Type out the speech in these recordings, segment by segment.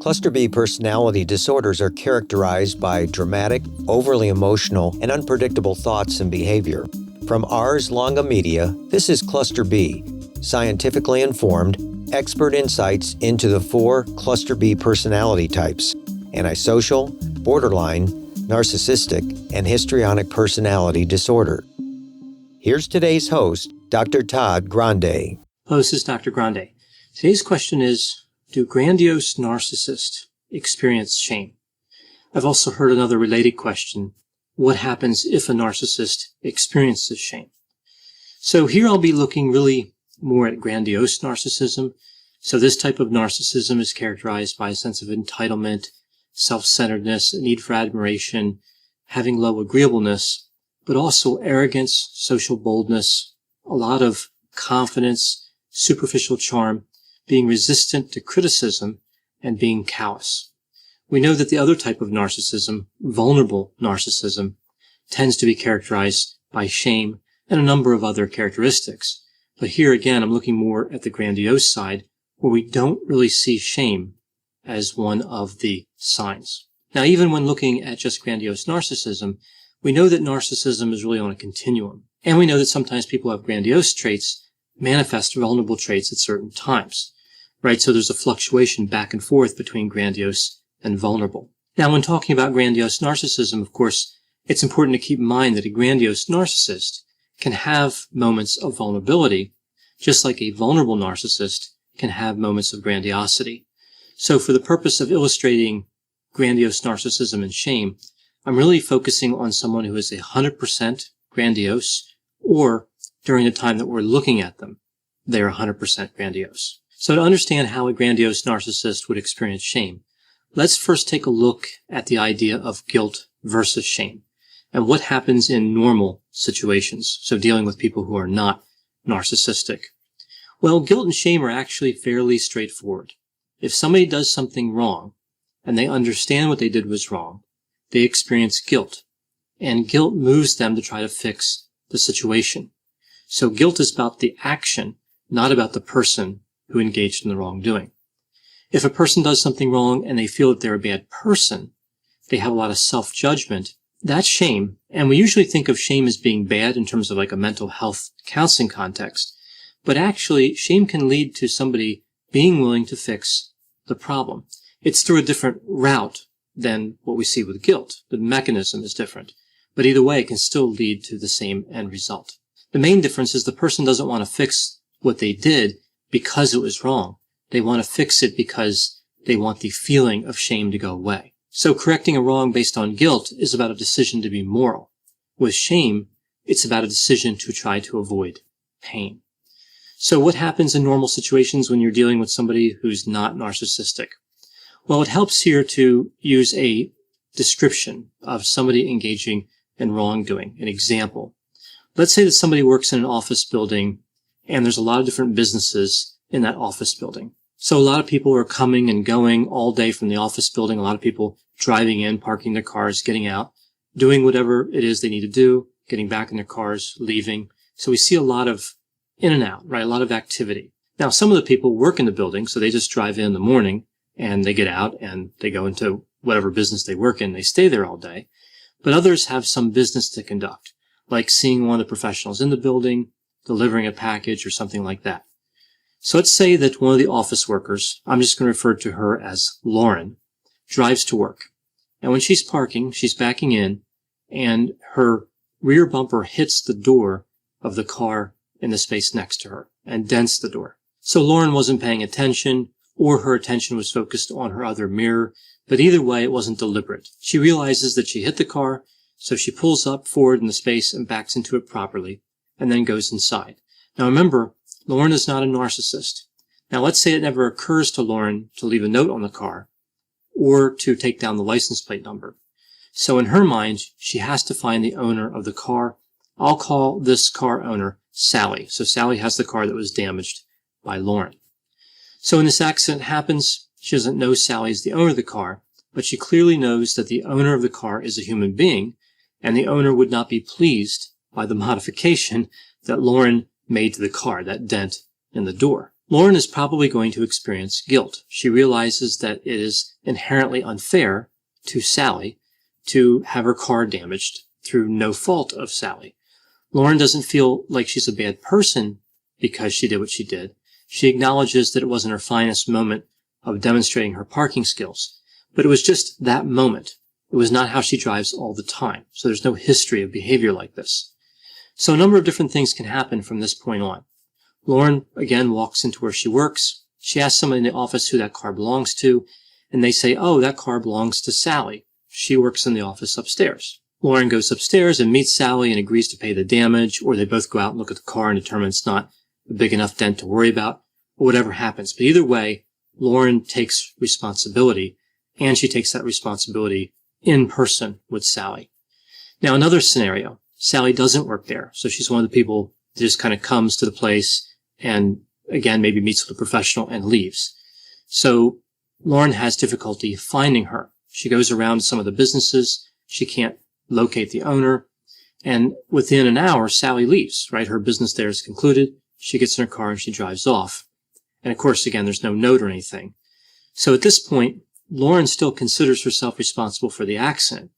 Cluster B personality disorders are characterized by dramatic, overly emotional, and unpredictable thoughts and behavior. From Ars Longa Media, this is Cluster B, scientifically informed, expert insights into the 4 Cluster B personality types: antisocial, borderline, narcissistic, and histrionic personality disorder. Here's today's host, Dr. Todd Grande. Hello, this is Dr. Grande. Today's question is, do grandiose narcissists experience shame? I've also heard another related question. What happens if a narcissist experiences shame? So here I'll be looking really more at grandiose narcissism. So this type of narcissism is characterized by a sense of entitlement, self-centeredness, a need for admiration, having low agreeableness, but also arrogance, social boldness, a lot of confidence, superficial charm, being resistant to criticism, and being callous. We know that the other type of narcissism, vulnerable narcissism, tends to be characterized by shame and a number of other characteristics. But here again, I'm looking more at the grandiose side, where we don't really see shame as one of the signs. Now, even when looking at just grandiose narcissism, we know that narcissism is really on a continuum. And we know that sometimes people who have grandiose traits manifest vulnerable traits at certain times. Right, so there's a fluctuation back and forth between grandiose and vulnerable. Now, when talking about grandiose narcissism, of course, it's important to keep in mind that a grandiose narcissist can have moments of vulnerability, just like a vulnerable narcissist can have moments of grandiosity. So for the purpose of illustrating grandiose narcissism and shame, I'm really focusing on someone who is 100% grandiose, or during the time that we're looking at them, they're 100% grandiose. So to understand how a grandiose narcissist would experience shame, let's first take a look at the idea of guilt versus shame and what happens in normal situations, so dealing with people who are not narcissistic. Well, guilt and shame are actually fairly straightforward. If somebody does something wrong and they understand what they did was wrong, they experience guilt, and guilt moves them to try to fix the situation. So guilt is about the action, not about the person who engaged in the wrongdoing. If a person does something wrong and they feel that they're a bad person, they have a lot of self-judgment, that's shame. And we usually think of shame as being bad in terms of like a mental health counseling context. But actually, shame can lead to somebody being willing to fix the problem. It's through a different route than what we see with guilt. The mechanism is different. But either way, it can still lead to the same end result. The main difference is the person doesn't want to fix what they did because it was wrong. They want to fix it because they want the feeling of shame to go away. So correcting a wrong based on guilt is about a decision to be moral. With shame, it's about a decision to try to avoid pain. So what happens in normal situations when you're dealing with somebody who's not narcissistic? Well, it helps here to use a description of somebody engaging in wrongdoing, an example. Let's say that somebody works in an office building and there's a lot of different businesses in that office building. So a lot of people are coming and going all day from the office building. A lot of people driving in, parking their cars, getting out, doing whatever it is they need to do, getting back in their cars, leaving. So we see a lot of in and out, right? A lot of activity. Now, some of the people work in the building, so they just drive in the morning and they get out and they go into whatever business they work in. They stay there all day. But others have some business to conduct, like seeing one of the professionals in the building, delivering a package or something like that. So let's say that one of the office workers, I'm just going to refer to her as Lauren, drives to work. And when she's parking, she's backing in, and her rear bumper hits the door of the car in the space next to her and dents the door. So Lauren wasn't paying attention, or her attention was focused on her other mirror, but either way, it wasn't deliberate. She realizes that she hit the car, so she pulls up forward in the space and backs into it properly, and then goes inside. Now remember, Lauren is not a narcissist. Now let's say it never occurs to Lauren to leave a note on the car or to take down the license plate number. So in her mind, she has to find the owner of the car. I'll call this car owner Sally. So Sally has the car that was damaged by Lauren. So when this accident happens, she doesn't know Sally is the owner of the car, but she clearly knows that the owner of the car is a human being, and the owner would not be pleased by the modification that Lauren made to the car, that dent in the door. Lauren is probably going to experience guilt. She realizes that it is inherently unfair to Sally to have her car damaged through no fault of Sally. Lauren doesn't feel like she's a bad person because she did what she did. She acknowledges that it wasn't her finest moment of demonstrating her parking skills, but it was just that moment. It was not how she drives all the time. So there's no history of behavior like this. So a number of different things can happen from this point on. Lauren, again, walks into where she works. She asks someone in the office who that car belongs to, and they say, oh, that car belongs to Sally. She works in the office upstairs. Lauren goes upstairs and meets Sally and agrees to pay the damage, or they both go out and look at the car and determine it's not a big enough dent to worry about, or whatever happens. But either way, Lauren takes responsibility, and she takes that responsibility in person with Sally. Now, another scenario, Sally doesn't work there. So she's one of the people that just kind of comes to the place and, again, maybe meets with a professional and leaves. So Lauren has difficulty finding her. She goes around to some of the businesses. She can't locate the owner. And within an hour, Sally leaves, right? Her business there is concluded. She gets in her car and she drives off. And of course, again, there's no note or anything. So at this point, Lauren still considers herself responsible for the accident.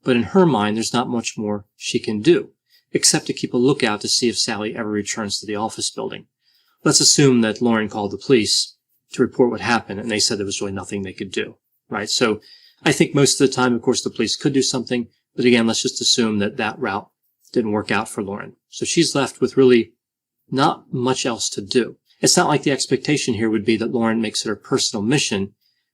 But in her mind, there's not much more she can do, except to keep a lookout to see if Sally ever returns to the office building. Let's assume that Lauren called the police to report what happened, and they said there was really nothing they could do, right? So I think most of the time, of course, the police could do something. But again, let's just assume that that route didn't work out for Lauren. So she's left with really not much else to do. It's not like the expectation here would be that Lauren makes it her personal mission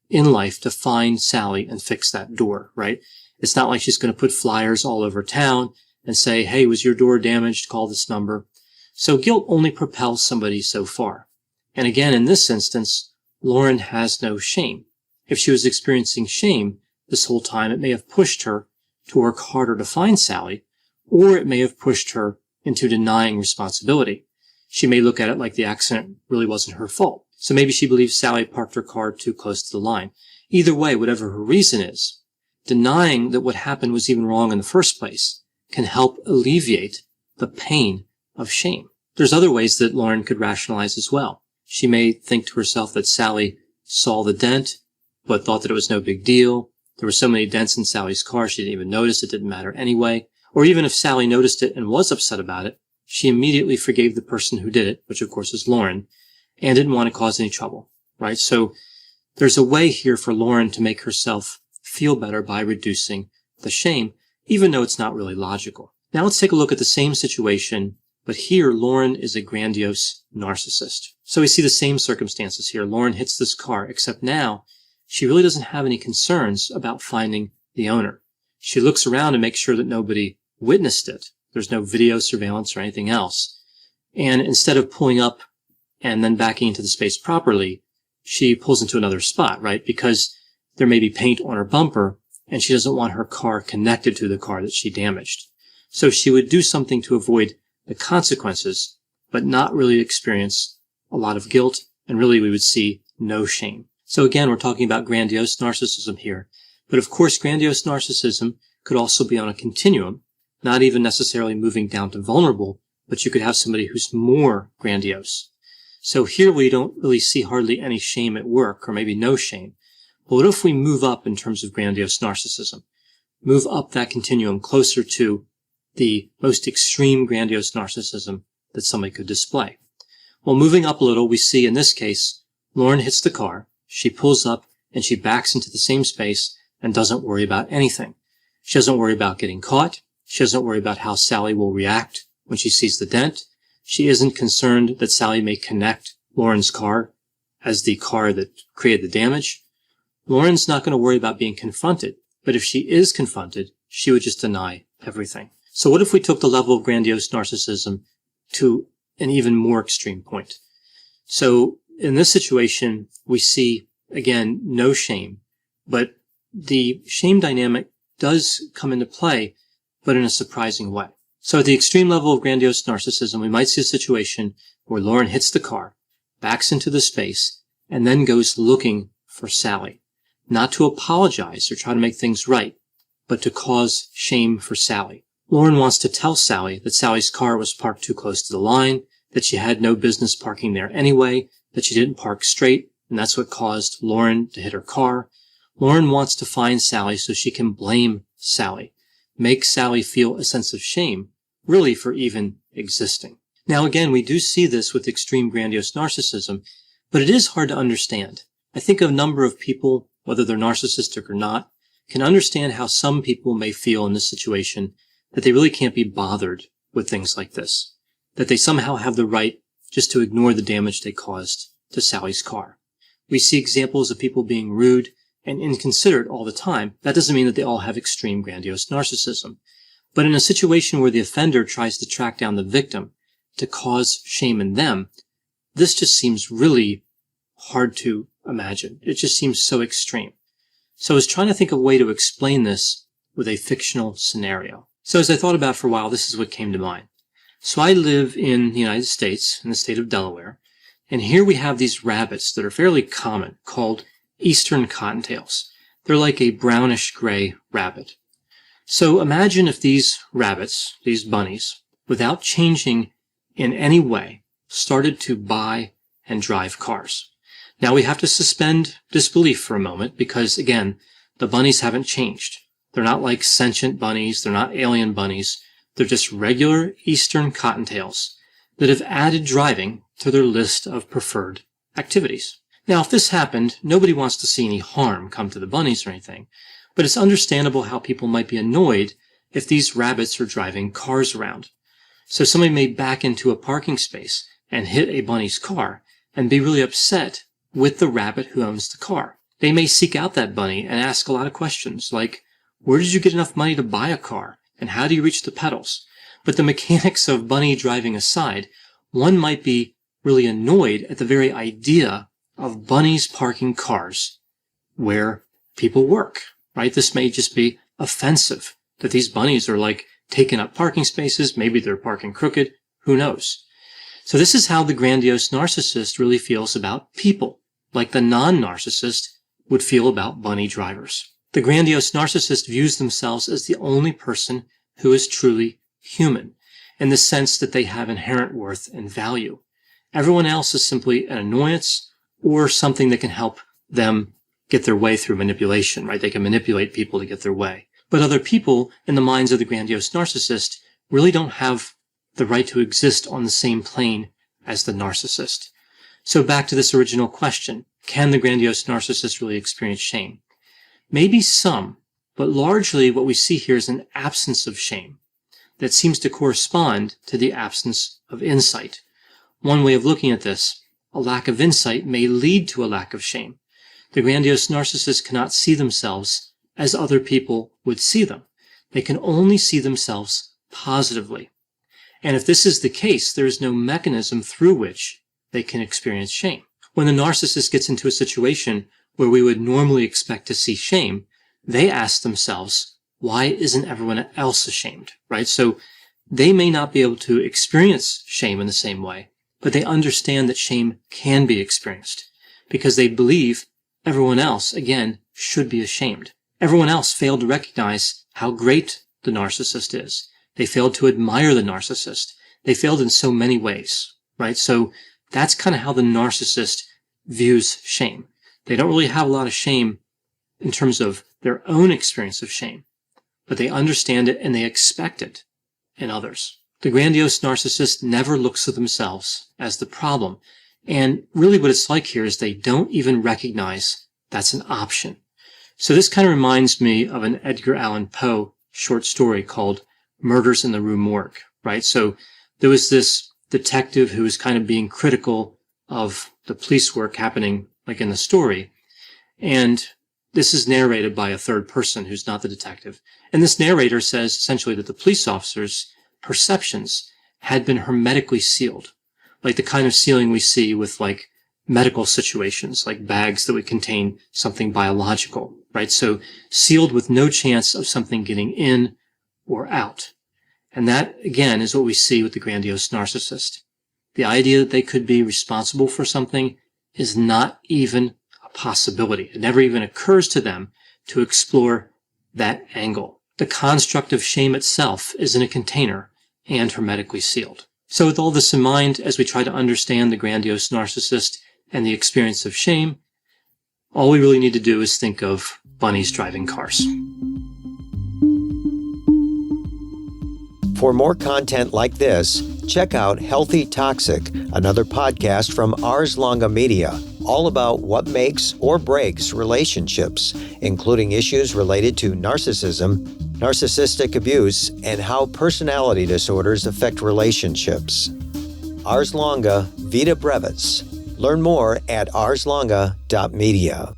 in life to find Sally and fix that door, right? It's not like she's going to put flyers all over town and say, hey, was your door damaged? Call this number. So guilt only propels somebody so far. And again, in this instance, Lauren has no shame. If she was experiencing shame this whole time, it may have pushed her to work harder to find Sally, or it may have pushed her into denying responsibility. She may look at it like the accident really wasn't her fault. So maybe she believes Sally parked her car too close to the line. Either way, whatever her reason is, denying that what happened was even wrong in the first place can help alleviate the pain of shame. There's other ways that Lauren could rationalize as well. She may think to herself that Sally saw the dent, but thought that it was no big deal. There were so many dents in Sally's car, she didn't even notice. It didn't matter anyway. Or even if Sally noticed it and was upset about it, she immediately forgave the person who did it, which of course is Lauren, and didn't want to cause any trouble, right? So there's a way here for Lauren to make herself feel better by reducing the shame, even though it's not really logical. Now let's take a look at the same situation, but here Lauren is a grandiose narcissist. So we see the same circumstances here. Lauren hits this car, except now she really doesn't have any concerns about finding the owner. She looks around to make sure that nobody witnessed it. There's no video surveillance or anything else. And instead of pulling up and then backing into the space properly, she pulls into another spot, right? Because there may be paint on her bumper and she doesn't want her car connected to the car that she damaged. So she would do something to avoid the consequences, but not really experience a lot of guilt, and really we would see no shame. So again, we're talking about grandiose narcissism here. But of course, grandiose narcissism could also be on a continuum, not even necessarily moving down to vulnerable, but you could have somebody who's more grandiose. So here we don't really see hardly any shame at work, or maybe no shame. But what if we move up in terms of grandiose narcissism? Move up that continuum closer to the most extreme grandiose narcissism that somebody could display. Well, moving up a little, we see in this case, Lauren hits the car, she pulls up, and she backs into the same space and doesn't worry about anything. She doesn't worry about getting caught. She doesn't worry about how Sally will react when she sees the dent. She isn't concerned that Sally may connect Lauren's car as the car that created the damage. Lauren's not going to worry about being confronted, but if she is confronted, she would just deny everything. So what if we took the level of grandiose narcissism to an even more extreme point? So in this situation, we see, again, no shame, but the shame dynamic does come into play, but in a surprising way. So at the extreme level of grandiose narcissism, we might see a situation where Lauren hits the car, backs into the space, and then goes looking for Sally. Not to apologize or try to make things right, but to cause shame for Sally. Lauren wants to tell Sally that Sally's car was parked too close to the line, that she had no business parking there anyway, that she didn't park straight, and that's what caused Lauren to hit her car. Lauren wants to find Sally so she can blame Sally, make Sally feel a sense of shame, really for even existing. Now again, we do see this with extreme grandiose narcissism, but it is hard to understand. I think a number of people, whether they're narcissistic or not, can understand how some people may feel in this situation that they really can't be bothered with things like this, that they somehow have the right just to ignore the damage they caused to Sally's car. We see examples of people being rude and inconsiderate all the time. That doesn't mean that they all have extreme grandiose narcissism. But in a situation where the offender tries to track down the victim to cause shame in them, this just seems really hard to imagine. It just seems so extreme. So I was trying to think of a way to explain this with a fictional scenario. So as I thought about it for a while, this is what came to mind. So I live in the United States, in the state of Delaware, and here we have these rabbits that are fairly common called Eastern cottontails. They're like a brownish gray rabbit. So imagine if these rabbits, these bunnies, without changing in any way, started to buy and drive cars. Now we have to suspend disbelief for a moment because, again, the bunnies haven't changed. They're not like sentient bunnies. They're not alien bunnies. They're just regular Eastern cottontails that have added driving to their list of preferred activities. Now, if this happened, nobody wants to see any harm come to the bunnies or anything, but it's understandable how people might be annoyed if these rabbits are driving cars around. So somebody may back into a parking space and hit a bunny's car and be really upset with the rabbit who owns the car. They may seek out that bunny and ask a lot of questions like, where did you get enough money to buy a car? And how do you reach the pedals? But the mechanics of bunny driving aside, one might be really annoyed at the very idea of bunnies parking cars where people work, right? This may just be offensive that these bunnies are like taking up parking spaces. Maybe they're parking crooked. Who knows? So this is how the grandiose narcissist really feels about people, like the non-narcissist would feel about bunny drivers. The grandiose narcissist views themselves as the only person who is truly human, in the sense that they have inherent worth and value. Everyone else is simply an annoyance or something that can help them get their way through manipulation, right? They can manipulate people to get their way. But other people, in the minds of the grandiose narcissist, really don't have the right to exist on the same plane as the narcissist. So back to this original question, can the grandiose narcissist really experience shame? Maybe some, but largely what we see here is an absence of shame that seems to correspond to the absence of insight. One way of looking at this, a lack of insight may lead to a lack of shame. The grandiose narcissist cannot see themselves as other people would see them. They can only see themselves positively. And if this is the case, there is no mechanism through which they can experience shame. When the narcissist gets into a situation where we would normally expect to see shame, they ask themselves, why isn't everyone else ashamed, right? So they may not be able to experience shame in the same way, but they understand that shame can be experienced because they believe everyone else, again, should be ashamed. Everyone else failed to recognize how great the narcissist is. They failed to admire the narcissist. They failed in so many ways, right? So that's kind of how the narcissist views shame. They don't really have a lot of shame in terms of their own experience of shame, but they understand it and they expect it in others. The grandiose narcissist never looks at themselves as the problem. And really what it's like here is they don't even recognize that's an option. So this kind of reminds me of an Edgar Allan Poe short story called Murders in the Rue Morgue, right? So there was this detective who was kind of being critical of the police work happening like in the story. And this is narrated by a third person who's not the detective. And this narrator says essentially that the police officers' perceptions had been hermetically sealed, like the kind of sealing we see with like medical situations, like bags that would contain something biological, right? So sealed with no chance of something getting in or out. And that, again, is what we see with the grandiose narcissist. The idea that they could be responsible for something is not even a possibility. It never even occurs to them to explore that angle. The construct of shame itself is in a container and hermetically sealed. So with all this in mind, as we try to understand the grandiose narcissist, and the experience of shame, all we really need to do is think of bunnies driving cars. For more content like this, check out Healthy Toxic, another podcast from Ars Longa Media, all about what makes or breaks relationships, including issues related to narcissism, narcissistic abuse, and how personality disorders affect relationships. Ars Longa, Vita Brevis. Learn more at arslonga.media.